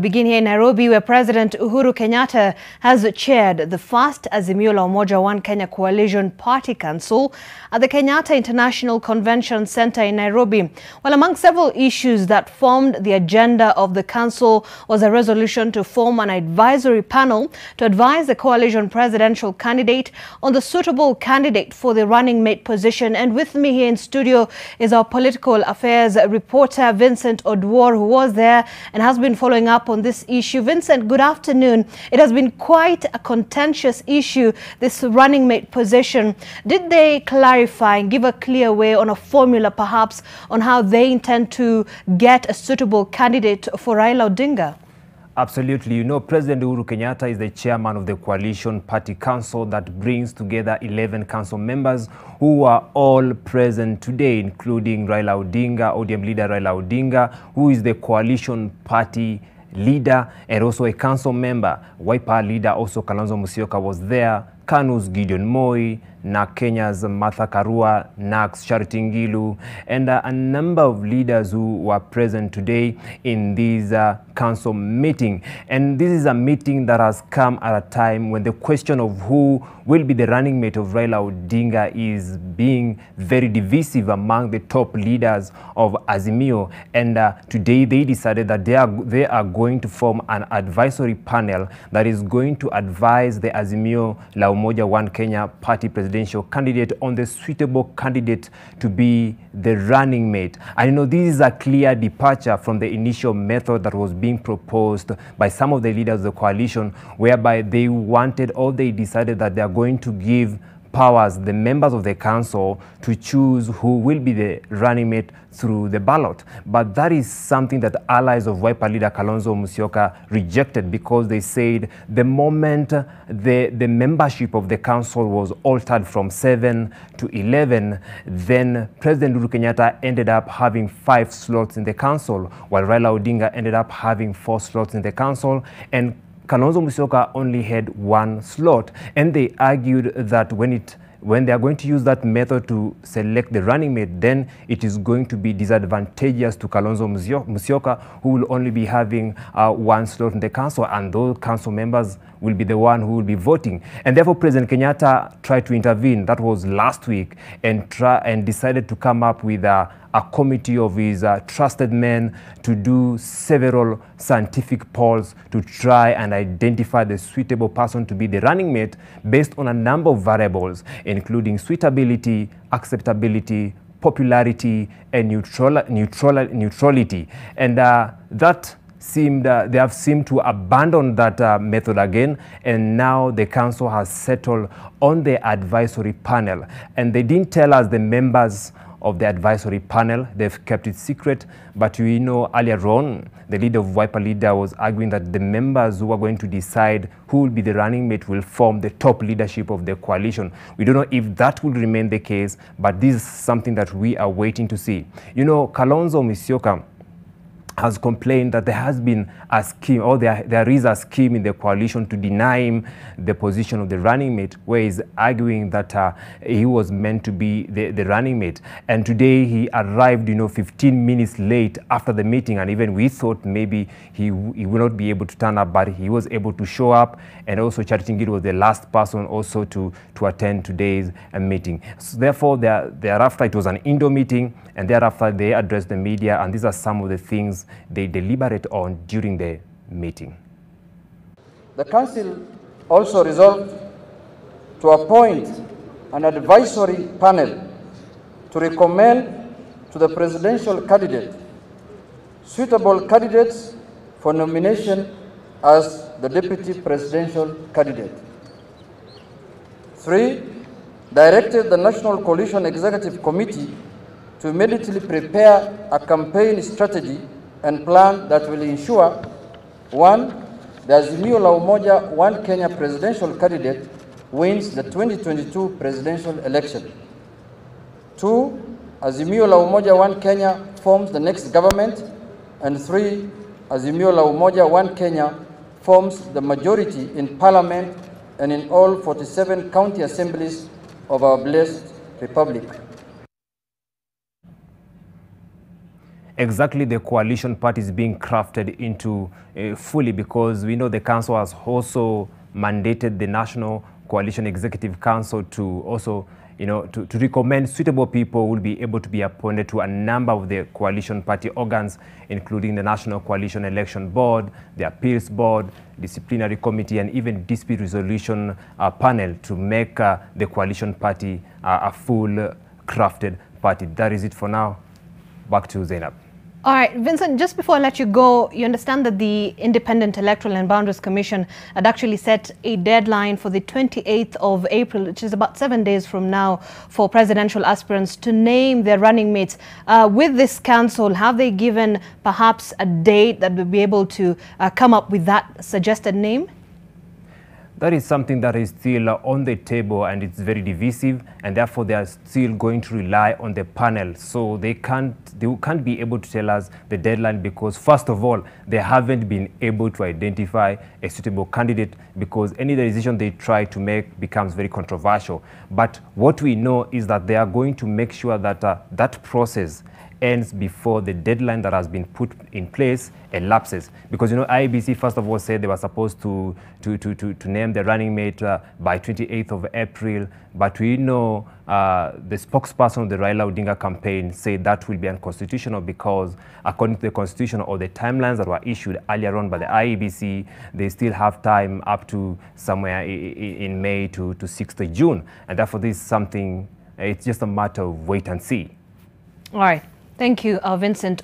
Begin here in Nairobi, where President Uhuru Kenyatta has chaired the first Azimio la Umoja One Kenya Coalition Party Council at the Kenyatta International Convention Center in Nairobi. Well, among several issues that formed the agenda of the council was a resolution to form an advisory panel to advise the coalition presidential candidate on the suitable candidate for the running mate position. And with me here in studio is our political affairs reporter, Vincent Odwor, who was there and has been following up on this issue. Vincent, good afternoon. It has been quite a contentious issue, this running mate position. Did they clarify and give a clear way on a formula perhaps on how they intend to get a suitable candidate for Raila Odinga? Absolutely. You know, President Uhuru Kenyatta is the chairman of the Coalition Party Council that brings together 11 council members who are all present today, including Raila Odinga, ODM leader Raila Odinga, who is the coalition party leader, and also a council member. Wiper leader also Kalonzo Musyoka was there, KANU's Gideon Moi, NARC Kenya's Martha Karua, NARC's Charity Ngilu, and a number of leaders who were present today in this council meeting. And this is a meeting that has come at a time when the question of who will be the running mate of Raila Odinga is being very divisive among the top leaders of Azimio. And today they decided that they are going to form an advisory panel that is going to advise the Azimio la Umoja One Kenya party presidential candidate on the suitable candidate to be the running mate. And you know, this is a clear departure from the initial method that was being proposed by some of the leaders of the coalition, whereby they wanted, or they decided that they are going to give powers the members of the council to choose who will be the running mate through the ballot. But that is something that allies of Wiper leader Kalonzo Musyoka rejected, because they said the moment the membership of the council was altered from 7 to 11, then President Uhuru Kenyatta ended up having 5 slots in the council, while Raila Odinga ended up having 4 slots in the council, and Kalonzo Musyoka only had 1 slot. And they argued that when they are going to use that method to select the running mate, then it is going to be disadvantageous to Kalonzo Musyoka, who will only be having 1 slot in the council, and those council members will be the one who will be voting. And therefore, President Kenyatta tried to intervene. That was last week, and decided to come up with a committee of his trusted men to do several scientific polls to try and identify the suitable person to be the running mate based on a number of variables, including suitability, acceptability, popularity, and neutrality. And they have seemed to abandon that method again, and now the council has settled on the advisory panel. And they didn't tell us the members of the advisory panel. They've kept it secret, but we know earlier on the leader of Wiper leader was arguing that the members who are going to decide who will be the running mate will form the top leadership of the coalition. We don't know if that will remain the case, but this is something that we are waiting to see. You know, Kalonzo Musyoka has complained that there has been a scheme, or there is a scheme in the coalition to deny him the position of the running mate, where he's arguing that he was meant to be the running mate. And today he arrived, 15 minutes late after the meeting, and even we thought maybe he will not be able to turn up, but he was able to show up. And also Charity Ngilu was the last person also to attend today's meeting. So therefore, thereafter it was an indoor meeting, and thereafter they addressed the media, and these are some of the things they deliberate on during the meeting. The council also resolved to appoint an advisory panel to recommend to the presidential candidate suitable candidates for nomination as the deputy presidential candidate. 3, directed the National Coalition Executive Committee to immediately prepare a campaign strategy and plan that will ensure: 1, the Azimio la Umoja One Kenya presidential candidate wins the 2022 presidential election. 2, Azimio la Umoja One Kenya forms the next government. And 3, Azimio la Umoja One Kenya forms the majority in parliament and in all 47 county assemblies of our blessed republic. exactly the coalition party is being crafted into fully, because we know the council has also mandated the National Coalition Executive Council to also to recommend suitable people who will be able to be appointed to a number of the coalition party organs, including the National Coalition Election Board, the Appeals Board, Disciplinary Committee, and even Dispute Resolution Panel to make the coalition party a full crafted party. That is it for now. Back to Zainab. All right, Vincent, just before I let you go, you understand that the Independent Electoral and Boundaries Commission had actually set a deadline for the 28th of April, which is about 7 days from now, for presidential aspirants to name their running mates. With this council, have they given perhaps a date that will be able to come up with that suggested name? That is something that is still on the table, and it's very divisive, and therefore they are still going to rely on the panel. So they can't be able to tell us the deadline, because first of all, they haven't been able to identify a suitable candidate, because any decision they try to make becomes very controversial. But what we know is that they are going to make sure that that process ends before the deadline that has been put in place elapses. Because IEBC first of all said they were supposed to name the running mate by 28th of April, but we know the spokesperson of the Raila Odinga campaign said that will be unconstitutional, because according to the constitution or the timelines that were issued earlier on by the IEBC, they still have time up to somewhere in May to 6th of June, and therefore this is something, it's just a matter of wait and see. All right. Thank you, Vincent.